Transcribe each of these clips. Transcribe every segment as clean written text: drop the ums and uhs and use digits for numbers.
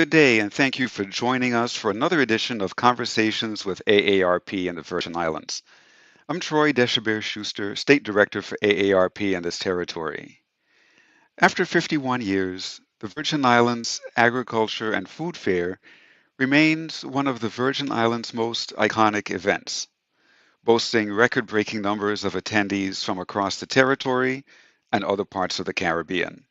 Good day, and thank you for joining us for another edition of Conversations with AARP in the Virgin Islands. I'm Troy Deshabere Schuster, State Director for AARP in this territory. After 51 years, the Virgin Islands Agriculture and Food Fair remains one of the Virgin Islands' most iconic events, boasting record breaking numbers of attendees from across the territory and other parts of the Caribbean.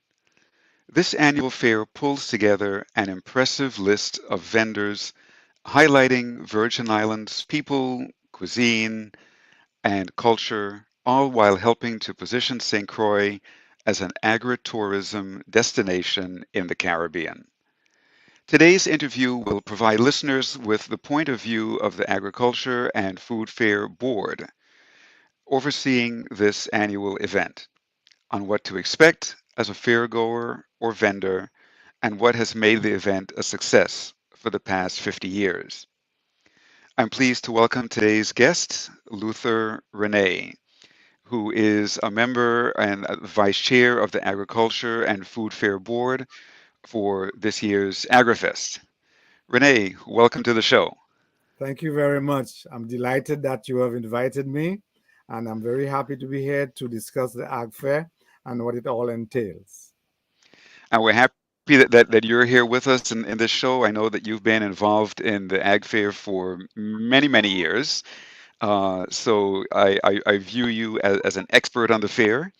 This annual fair pulls together an impressive list of vendors highlighting Virgin Islands people, cuisine, and culture, all while helping to position St. Croix as an agritourism destination in the Caribbean. Today's interview will provide listeners with the point of view of the Agriculture and Food Fair Board overseeing this annual event on what to expect as a fairgoer or vendor and what has made the event a success for the past 50 years. I'm pleased to welcome today's guest, Luther Renee, who is a member and vice chair of the Agriculture and Food Fair Board for this year's Agrifest. Renee, welcome to the show. Thank you very much. I'm delighted that you have invited me, and I'm very happy to be here to discuss the Ag Fair and what it all entails. And we're happy that you're here with us in this show. I know that you've been involved in the Ag Fair for many, many years. So I view you as an expert on the fair.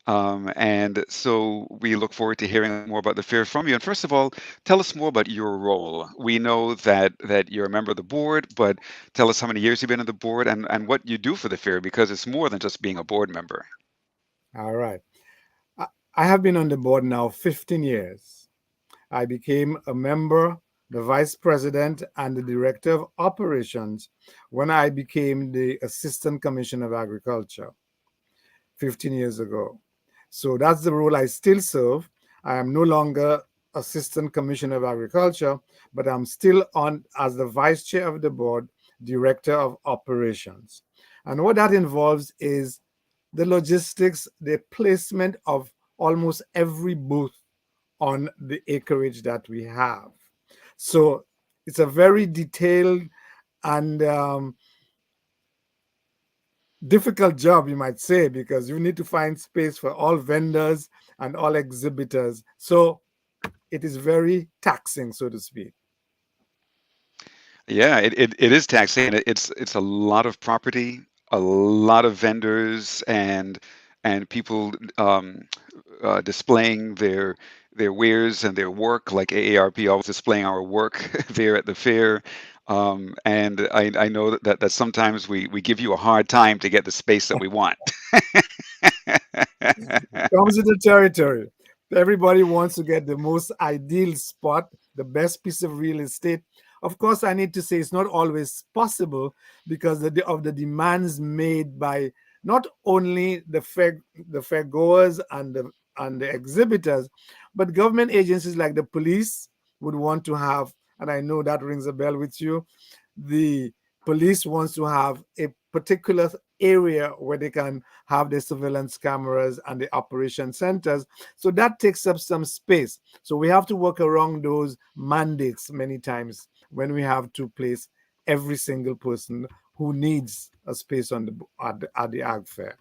And so we look forward to hearing more about the fair from you. And first of all, tell us more about your role. We know that you're a member of the board, but tell us how many years you've been on the board and what you do for the fair, because it's more than just being a board member. All right. I I have been on the board now 15 years. I became a member, the vice president, and the director of operations when I became the assistant commissioner of agriculture 15 years ago. So that's the role I still serve. I am no longer assistant commissioner of agriculture, but I'm still on as the vice chair of the board, director of operations. And what that involves is the logistics, the placement of almost every booth on the acreage that we have. So it's a very detailed and difficult job, you might say, because you need to find space for all vendors and all exhibitors. So it is very taxing, so to speak. Yeah, it is taxing. It's a lot of property, a lot of vendors, and people displaying their wares and their work, like AARP always displaying our work there at the fair. And I know that sometimes we give you a hard time to get the space that we want. Comes with the territory. Everybody wants to get the most ideal spot, the best piece of real estate. Of course, I need to say it's not always possible because of the demands made by not only the fair goers and the exhibitors, but government agencies like the police would want to have, and I know that rings a bell with you. The police wants to have a particular area where they can have the surveillance cameras and the operation centers. So that takes up some space. So we have to work around those mandates many times when we have to place every single person who needs a space on at the ag fair.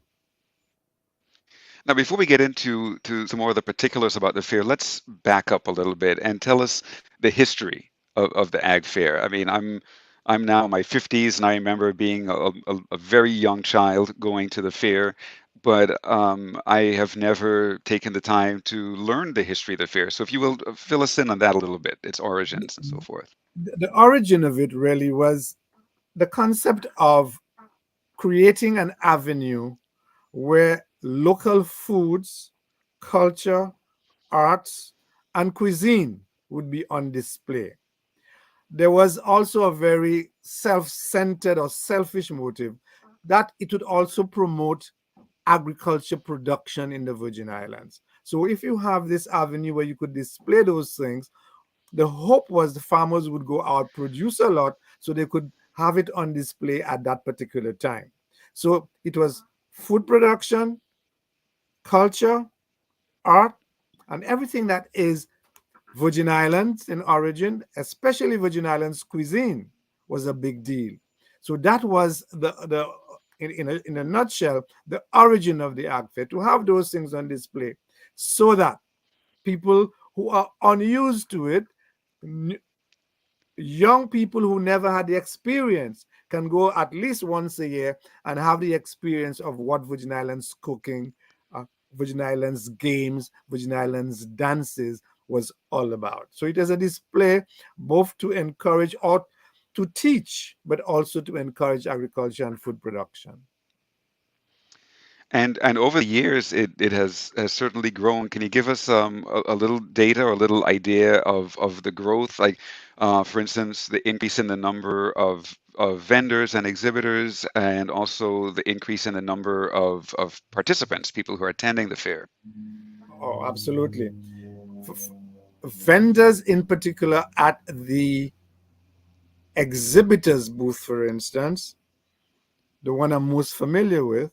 Now, before we get into some more of the particulars about the fair, let's back up a little bit and tell us the history of the ag fair. I mean, I'm now in my 50s, and I remember being a very young child going to the fair, but I have never taken the time to learn the history of the fair. So, if you will fill us in on that a little bit, its origins and so forth. The origin of it really was the concept of creating an avenue where local foods, culture, arts, and cuisine would be on display. There was also a very self centered or selfish motive that it would also promote agriculture production in the Virgin Islands. So, if you have this avenue where you could display those things, the hope was the farmers would go out, produce a lot, so they could have it on display at that particular time. So, it was food production, culture, art, and everything that is Virgin Islands in origin, especially Virgin Islands cuisine, was a big deal. So that was the in a nutshell the origin of the ag fair, to have those things on display, so that people who are unused to it, young people who never had the experience, can go at least once a year and have the experience of what Virgin Islands cooking, uh, Virgin Islands games, Virgin Islands dances was all about. So it is a display both to encourage or to teach, but also to encourage agriculture and food production. And over the years, it has certainly grown. Can you give us a little data or a little idea of the growth? Like, for instance, the increase in the number of vendors and exhibitors, and also the increase in the number of participants, people who are attending the fair. Oh, absolutely. Vendors, in particular, at the exhibitors booth, for instance, the one I'm most familiar with,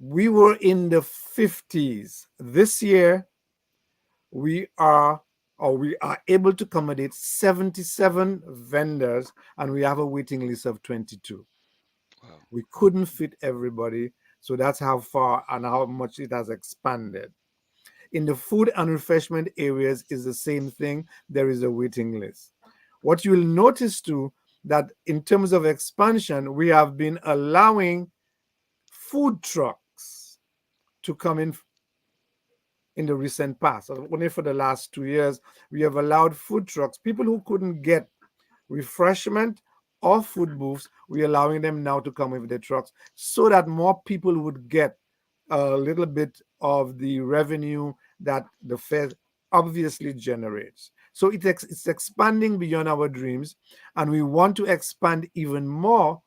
we were in the 50s. This year, we are we are able to accommodate 77 vendors, and we have a waiting list of 22. Wow. We couldn't fit everybody, so that's how far and how much it has expanded. In the food and refreshment areas is the same thing. There is a waiting list. What you will notice too, that in terms of expansion, we have been allowing food trucks to come in the recent past. Only for the last 2 years, we have allowed food trucks, people who couldn't get refreshment or food booths, we're allowing them now to come with their trucks, so that more people would get a little bit of the revenue that the fair obviously generates. So it's expanding beyond our dreams, and we want to expand even more.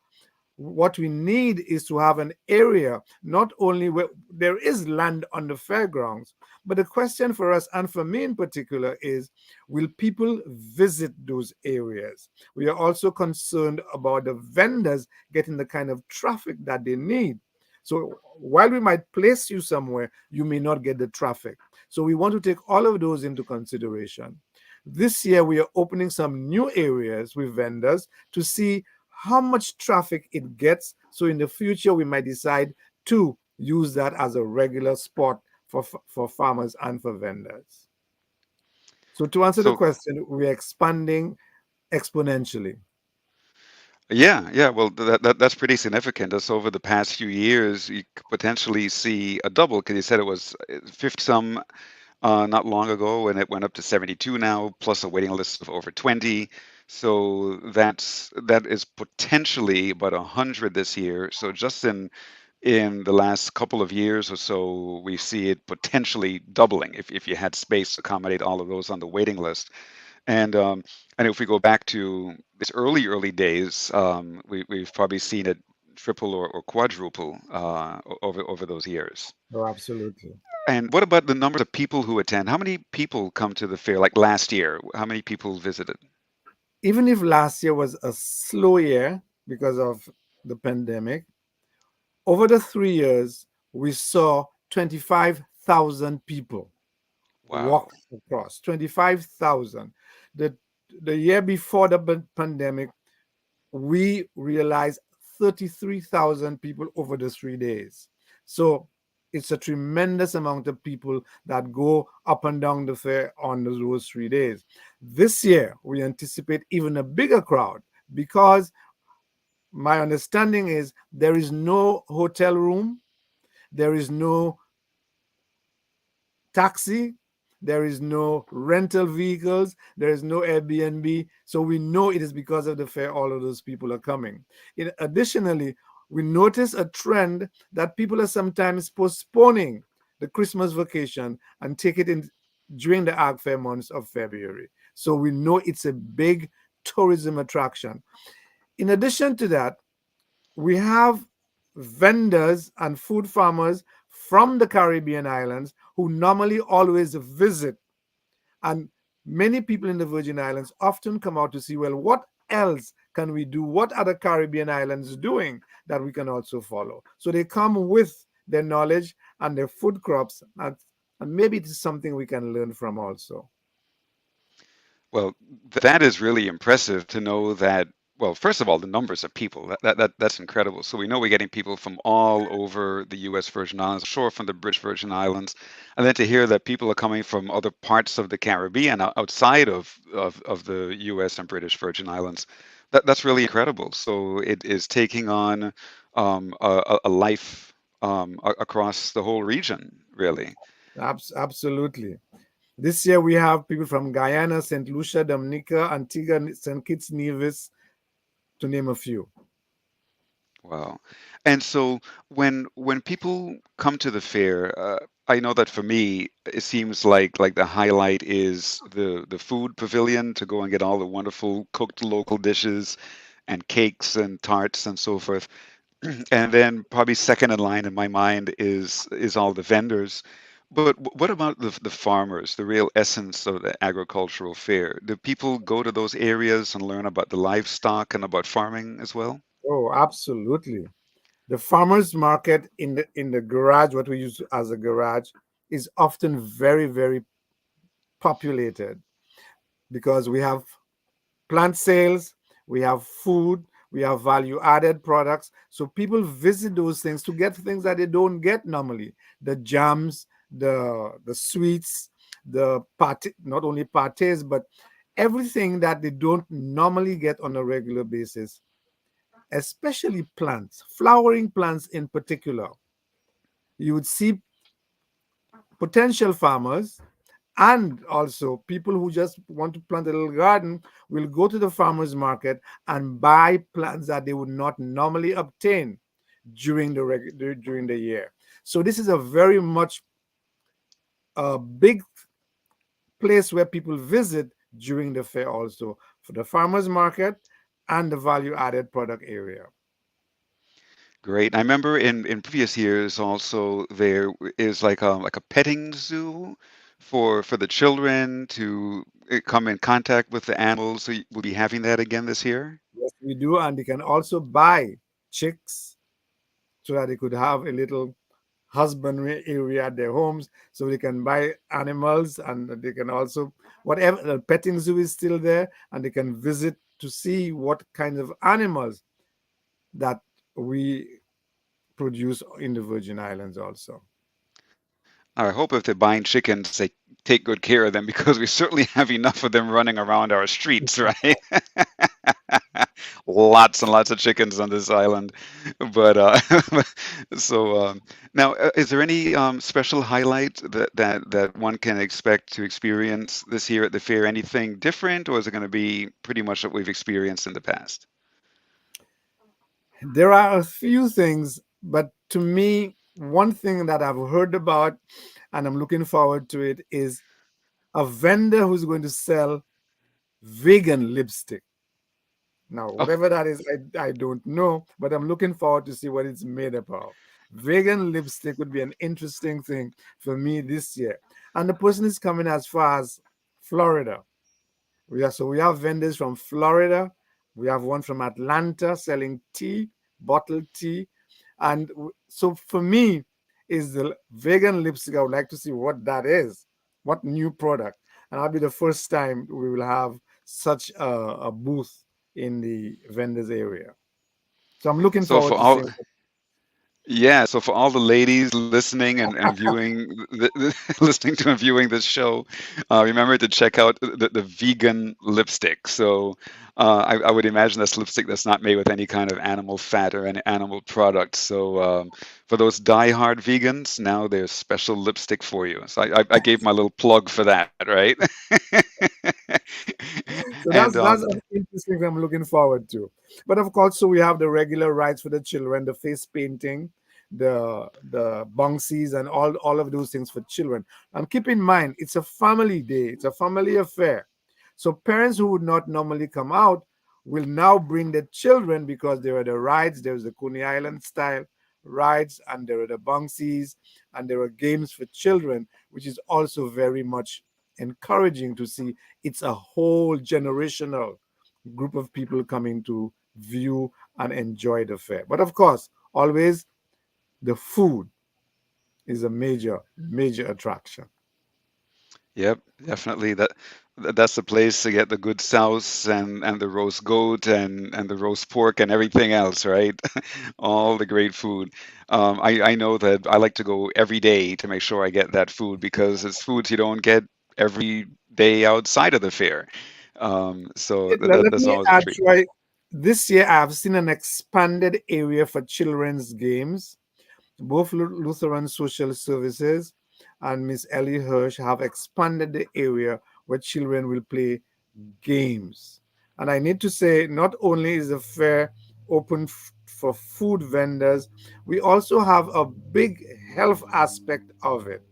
What we need is to have an area not only where there is land on the fairgrounds, but the question for us and for me in particular is, will people visit those areas? We are also concerned about the vendors getting the kind of traffic that they need. So while we might place you somewhere, you may not get the traffic. So we want to take all of those into consideration. This year, we are opening some new areas with vendors to see how much traffic it gets. So in the future, we might decide to use that as a regular spot for farmers and for vendors. So to answer the So question, we're expanding exponentially. yeah, yeah. Well, that's pretty significant. That's over the past few years, you could potentially see a double, because you said it was 50 some not long ago, and it went up to 72 now, plus a waiting list of over 20. So that is potentially about 100 this year. So just in the last couple of years or so, we see it potentially doubling if you had space to accommodate all of those on the waiting list. And if we go back to its early days, we've probably seen it triple or quadruple over those years. Oh, absolutely. And what about the numbers of people who attend? How many people come to the fair? Like last year, how many people visited? Even if last year was a slow year because of the pandemic, over the 3 years, we saw 25,000 people Wow. walk across. 25,000. The, the year before the pandemic, we realized 33,000 people over the 3 days. So it's a tremendous amount of people that go up and down the fair on those 3 days. This year, we anticipate even a bigger crowd, because my understanding is there is no hotel room, there is no taxi, there is no rental vehicles, there is no Airbnb. So we know it is because of the fair all of those people are coming. Additionally, we notice a trend that people are sometimes postponing the Christmas vacation and take it in during the ag fair months of February. So we know it's a big tourism attraction. In addition to that, we have vendors and food farmers from the Caribbean islands who normally always visit. And many people in the Virgin Islands often come out to see, well, what else can we do? What are the Caribbean islands doing that we can also follow? So they come with their knowledge and their food crops And maybe it is something we can learn from also. Well, that is really impressive to know that. Well, first of all, the numbers of people that's incredible. So we know we're getting people from all over the U.S. Virgin Islands, sure, from the British Virgin Islands, and then to hear that people are coming from other parts of the Caribbean outside of the U.S. and British Virgin Islands, that's really incredible. So it is taking on a life across the whole region, really. Absolutely. This year we have people from Guyana, St. Lucia, Dominica, Antigua, St. Kitts, Nevis, to name a few. Wow. And so when people come to the fair, I know that for me, it seems like the highlight is the food pavilion to go and get all the wonderful cooked local dishes and cakes and tarts and so forth. And then probably second in line in my mind is all the vendors. But what about the farmers, the real essence of the agricultural fair? Do people go to those areas and learn about the livestock and about farming as well? Oh, absolutely. The farmers market in the garage, what we use as a garage, is often very, very populated because we have plant sales, we have food, we have value added products. So people visit those things to get things that they don't get normally. The jams, the sweets, the party, not only parties, but everything that they don't normally get on a regular basis, especially plants, flowering plants in particular. You would see potential farmers and also people who just want to plant a little garden will go to the farmers market and buy plants that they would not normally obtain during the year. So this is a very much a big place where people visit during the fair also for the farmers market and the value added product area. Great. I remember in previous years also there is like a petting zoo for the children to come in contact with the animals. So we'll be having that again this year. Yes, we do, and they can also buy chicks so that they could have a little husbandry area at their homes so they can buy animals and they can also whatever the petting zoo is still there and they can visit to see what kinds of animals that we produce in the Virgin Islands also. I hope if they're buying chickens, they take good care of them because we certainly have enough of them running around our streets, right? Lots and lots of chickens on this island. But so now, is there any special highlight that one can expect to experience this year at the fair? Anything different, or is it going to be pretty much what we've experienced in the past? There are a few things, but to me, one thing that I've heard about and I'm looking forward to it is a vendor who's going to sell vegan lipstick. Now, Oh, whatever that is, I don't know, but I'm looking forward to see what it's made up of. Vegan lipstick would be an interesting thing for me this year. And the person is coming as far as Florida. We have vendors from Florida. We have one from Atlanta selling tea, bottled tea. And so for me, is the vegan lipstick. I would like to see what that is, what new product. And that'll be the first time we will have such a booth in the vendors area. So I'm looking so forward for to all seeing. Yeah, so for all the ladies listening and viewing, listening to and viewing this show, remember to check out the vegan lipstick. So I would imagine that's lipstick that's not made with any kind of animal fat or any animal product. So for those die-hard vegans, now there's special lipstick for you. So I gave my little plug for that, right? So And that's an interesting thing I'm looking forward to. But of course, so we have the regular rides for the children, the face painting, the bungsies, and all of those things for children. And keep in mind, it's a family day, it's a family affair. So parents who would not normally come out will now bring their children because there are the rides. There's the Coney Island style rides, and there are the bungsies, and there are games for children, which is also very much encouraging to see. It's a whole generational group of people coming to view and enjoy the fair. But of course, always the food is a major, major attraction. Yep, definitely. That's the place to get the good souse and the roast goat and the roast pork and everything else, right? All the great food. I know that I like to go every day to make sure I get that food because it's foods you don't get every day outside of the fair. So Let that's me always a add, treat. Troy, this year I've seen an expanded area for children's games. Both Lutheran Social Services and Miss Ellie Hirsch have expanded the area where children will play games. And I need to say, not only is the fair open for food vendors, we also have a big health aspect of it.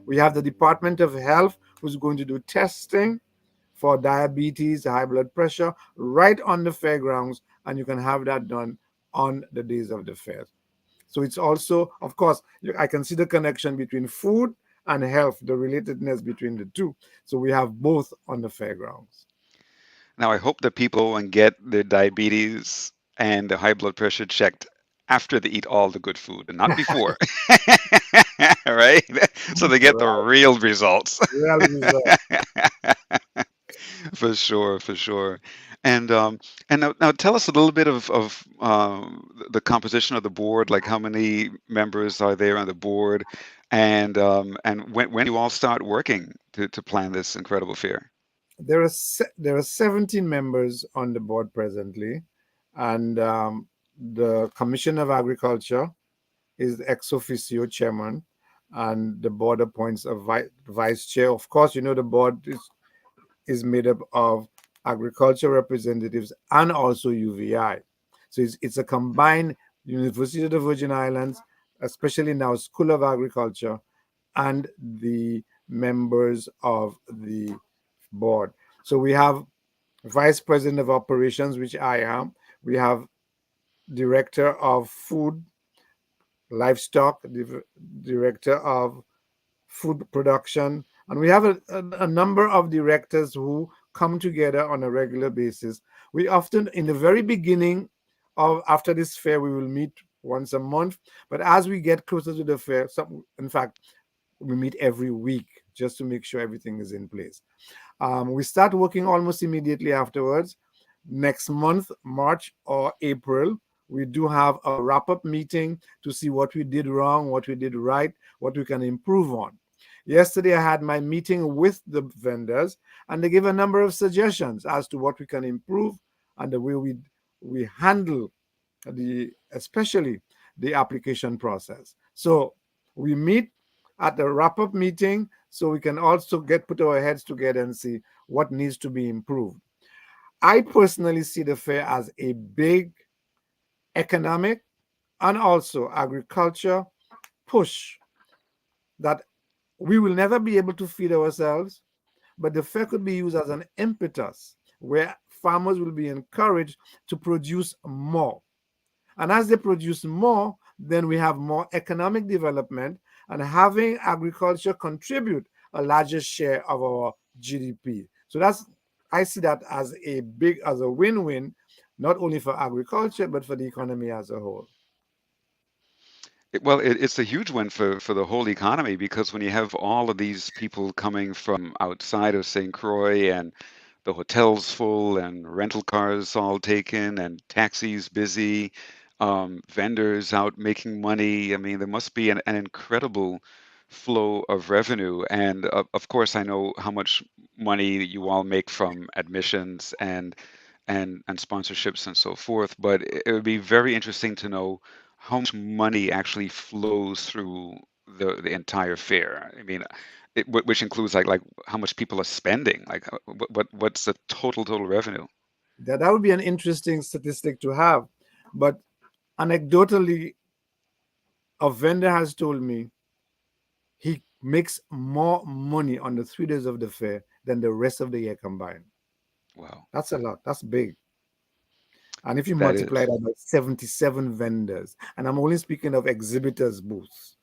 We have the Department of Health who's going to do testing for diabetes, high blood pressure, right on the fairgrounds, and you can have that done on the days of the fair. So it's also, of course, I can see the connection between food and health, the relatedness between the two. So we have both on the fairgrounds. Now, I hope that people go and get their diabetes and the high blood pressure checked after they eat all the good food and not before. Right? So they get the Right. real results. Real result. For sure, for sure. And now tell us a little bit of the composition of the board, like how many members are there on the board, and when you all start working to plan this incredible fair. There are 17 members on the board presently, and the Commission of Agriculture is the ex officio chairman, and the board appoints a vice chair. Of course, you know the board is made up of agriculture representatives and also UVI. So it's a combined University of the Virgin Islands, especially now School of Agriculture, and the members of the board. So we have vice president of operations, which I am. We have director of food, livestock, director of food production, and we have a number of directors who come together on a regular basis. We often, in the very beginning of after this fair, we will meet once a month. But as we get closer to the fair, in fact, we meet every week just to make sure everything is in place. We start working almost immediately afterwards. Next month, March or April, we do have a wrap up meeting to see what we did wrong, what we did right, what we can improve on. Yesterday, I had my meeting with the vendors, and they gave a number of suggestions as to what we can improve and the way we handle especially the application process. So we meet at the wrap up meeting so we can also put our heads together and see what needs to be improved. I personally see the fair as a big economic and also agriculture push that we will never be able to feed ourselves, but the fair could be used as an impetus where farmers will be encouraged to produce more. And as they produce more, then we have more economic development and having agriculture contribute a larger share of our GDP. So I see that as as a win-win, not only for agriculture, but for the economy as a whole. Well, it's a huge one for the whole economy because when you have all of these people coming from outside of St. Croix and the hotels full and rental cars all taken and taxis busy, vendors out making money, I mean, there must be an incredible flow of revenue. And of course, I know how much money you all make from admissions and sponsorships and so forth. But it would be very interesting to know how much money actually flows through the entire fair. I mean, which includes like how much people are spending. Like, what's the total revenue? That would be an interesting statistic to have. But anecdotally, a vendor has told me he makes more money on the 3 days of the fair than the rest of the year combined. Wow, That's a lot. That's big. And if you that multiply is. that by 77 vendors, and I'm only speaking of exhibitors' booths,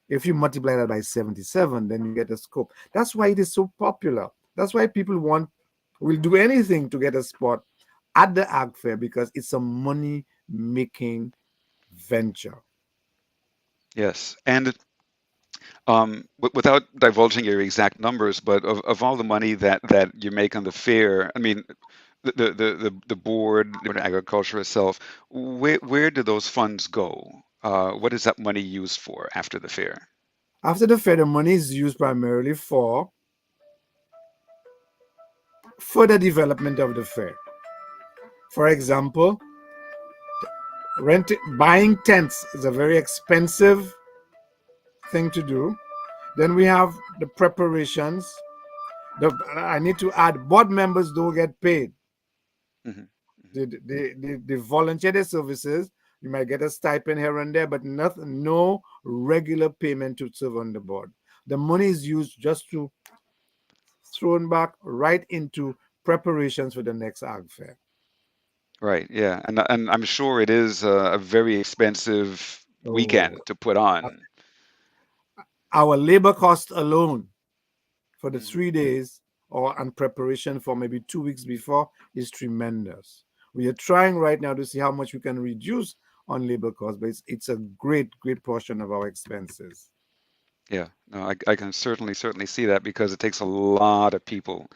if you multiply that by 77, then you get a scope. That's why it is so popular. That's why people will do anything to get a spot at the ag fair because it's a money making venture. Yes, and Without divulging your exact numbers, but of all the money that you make on the fair, I mean, the board, the agriculture itself, where do those funds go? What is that money used for after the fair? After the fair, the money is used primarily for further development of the fair. For example, buying tents is a very expensive thing to do. Then we have the preparations. I need to add, board members don't get paid. Hmm. They volunteer their services. You might get a stipend here and there, but nothing, no regular payment to serve on the board. The money is used just to thrown back right into preparations for the next ag fair. Right, yeah, and I'm sure it is a very expensive Oh, weekend to put on. our labor cost alone for the Hmm. 3 days or and preparation for maybe 2 weeks before is tremendous. We are trying right now to see how much we can reduce on labor costs, but it's a great portion of our expenses. Yeah, no, I can certainly see that because it takes a lot of people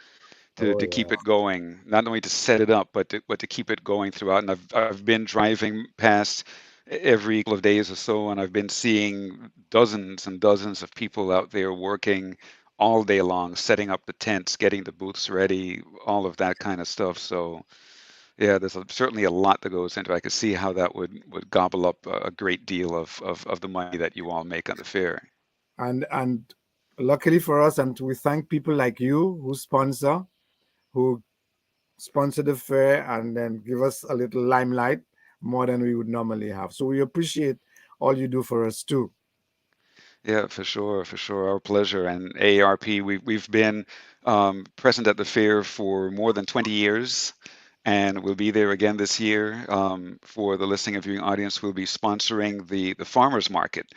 Oh to keep yeah. it going, not only to set it up, but to keep it going throughout. And I've been driving past every couple of days or so, and I've been seeing dozens and dozens of people out there working all day long, setting up the tents, getting the booths ready, all of that kind of stuff. So yeah, there's certainly a lot that goes into it. I could see how that would gobble up a great deal of the money that you all make on the fair. And luckily for us, and we thank people like you who sponsor the fair and then give us a little limelight more than we would normally have. So we appreciate all you do for us too. Yeah, for sure. Our pleasure. And AARP, we've been present at the fair for more than 20 years, and we'll be there again this year. For the listening and viewing audience, we'll be sponsoring the farmers market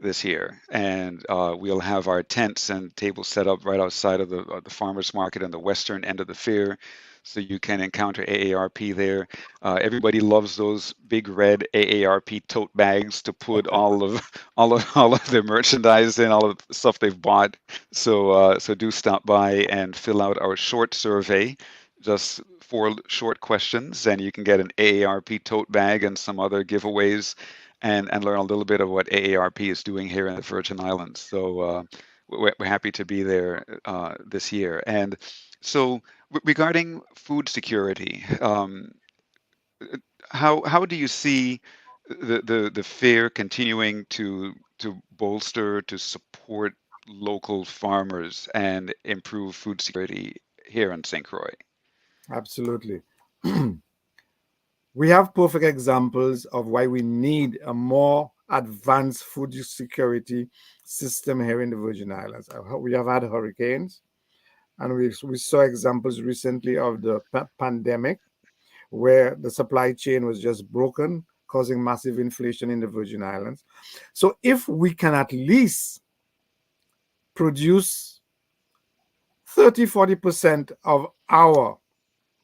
this year, and we'll have our tents and tables set up right outside of the farmers market on the western end of the fair, so you can encounter AARP there. Everybody loves those big red AARP tote bags to put all of all of their merchandise in, all of the stuff they've bought. So do stop by and fill out our short survey. Just four short questions, and you can get an AARP tote bag and some other giveaways and learn a little bit of what AARP is doing here in the Virgin Islands. So we're happy to be there this year. And so regarding food security, how do you see the fair continuing to bolster, to support local farmers and improve food security here in St. Croix? Absolutely. We have perfect examples of why we need a more advanced food security system here in the Virgin Islands. We have had hurricanes, and we saw examples recently of the pandemic where the supply chain was just broken, causing massive inflation in the Virgin Islands. So, if we can at least produce 30-40% of our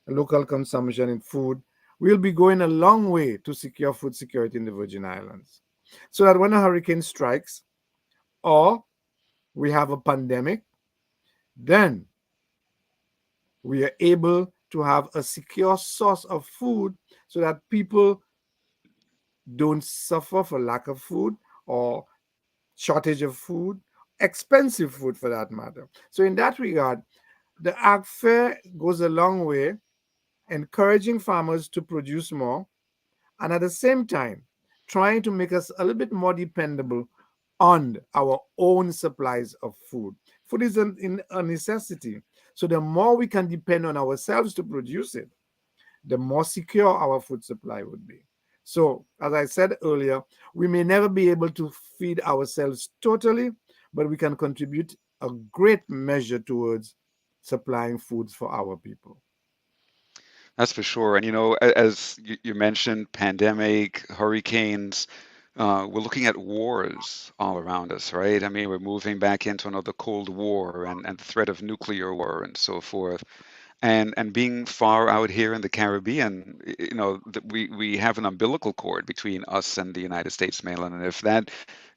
local consumption in food, we'll be going a long way to secure food security in the Virgin Islands. So that when a hurricane strikes or we have a pandemic, then we are able to have a secure source of food so that people don't suffer for lack of food or shortage of food, expensive food for that matter. So, in that regard, the ag fair goes a long way encouraging farmers to produce more and at the same time trying to make us a little bit more dependable on our own supplies of food. Food is a necessity. So the more we can depend on ourselves to produce it, the more secure our food supply would be. So, as I said earlier, we may never be able to feed ourselves totally, but we can contribute a great measure towards supplying foods for our people. That's for sure. And as you mentioned, pandemic, hurricanes, we're looking at wars all around us, right? I mean, we're moving back into another Cold War and the threat of nuclear war and so forth. and being far out here in the Caribbean, we have an umbilical cord between us and the United States mainland, and if that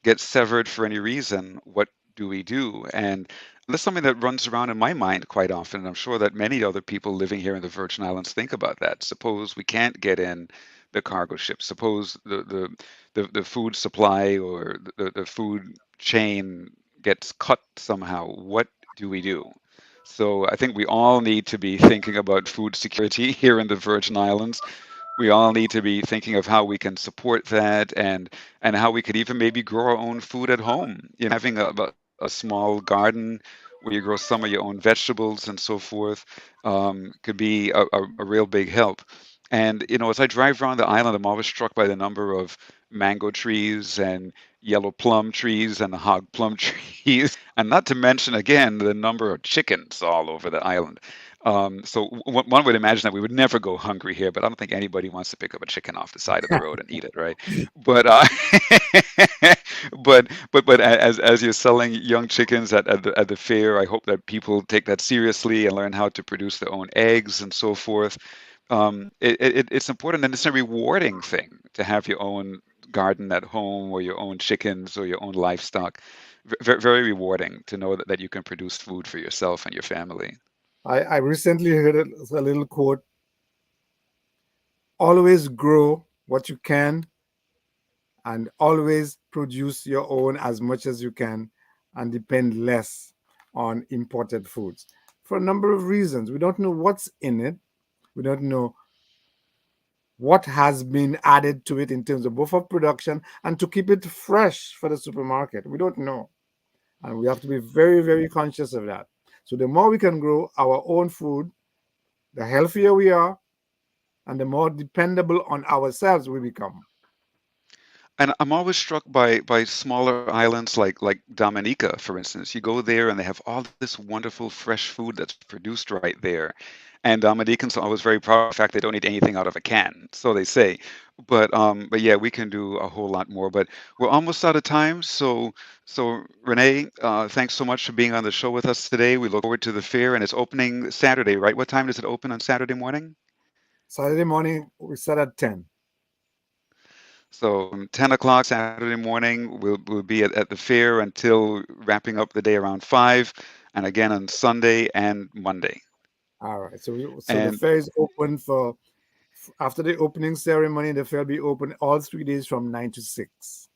gets severed for any reason, what do we do? And that's something that runs around in my mind quite often, and I'm sure that many other people living here in the Virgin Islands think about that. Suppose we can't get in the cargo ship. Suppose the food supply or the food chain gets cut somehow. What do we do? So I think we all need to be thinking about food security here in the Virgin Islands. We all need to be thinking of how we can support that and how we could even maybe grow our own food at home. Having a small garden where you grow some of your own vegetables and so forth could be a real big help. And as I drive around the island, I'm always struck by the number of mango trees and yellow plum trees and hog plum trees, and not to mention again the number of chickens all over the island. So one would imagine that we would never go hungry here, but I don't think anybody wants to pick up a chicken off the side of the road and eat it, right? But but as you're selling young chickens at the fair, I hope that people take that seriously and learn how to produce their own eggs and so forth. It's important and it's a rewarding thing to have your own garden at home or your own chickens or your own livestock. Very rewarding to know that you can produce food for yourself and your family. I recently heard a little quote: always grow what you can and always produce your own as much as you can and depend less on imported foods. For a number of reasons. We don't know what's in it. We don't know what has been added to it in terms of both of production and to keep it fresh for the supermarket. We don't know. And we have to be very, very conscious of that. So the more we can grow our own food, the healthier we are, and the more dependable on ourselves we become. And I'm always struck by smaller islands like Dominica, for instance. You go there and they have all this wonderful fresh food that's produced right there. And Dominicans are always very proud of the fact they don't eat anything out of a can, so they say. But yeah, we can do a whole lot more. But we're almost out of time. So Renee, thanks so much for being on the show with us today. We look forward to the fair, and it's opening Saturday, right? What time does it open on Saturday morning? Saturday morning, we start at 10. So 10 o'clock Saturday morning, we'll be at the fair until wrapping up the day around 5, and again on Sunday and Monday. All right. So the And fair is open for, after the opening ceremony, the fair will be open all 3 days from 9 to 6.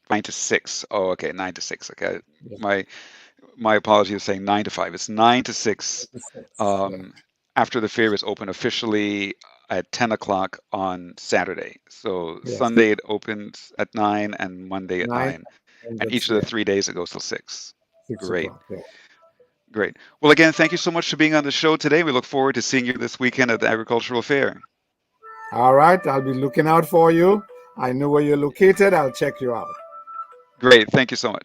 9 to 6. Oh, okay, 9 to 6. Okay. Yeah, My my apology of saying 9 to 5. It's 9 to 6 9 to 6. Yeah. um, after the fair is open officially at 10 o'clock on Saturday. So Yes. Sunday it opens at 9 and Monday at 9 9. and And that's, each of the yeah, 3 days it goes till 6. 6 Great. o'clock. Yeah. Great. Well, again, thank you so much for being on the show today. We look forward to seeing you this weekend at the Agricultural Fair. All right. I'll be looking out for you. I know where you're located. I'll check you out. Great. Thank you so much.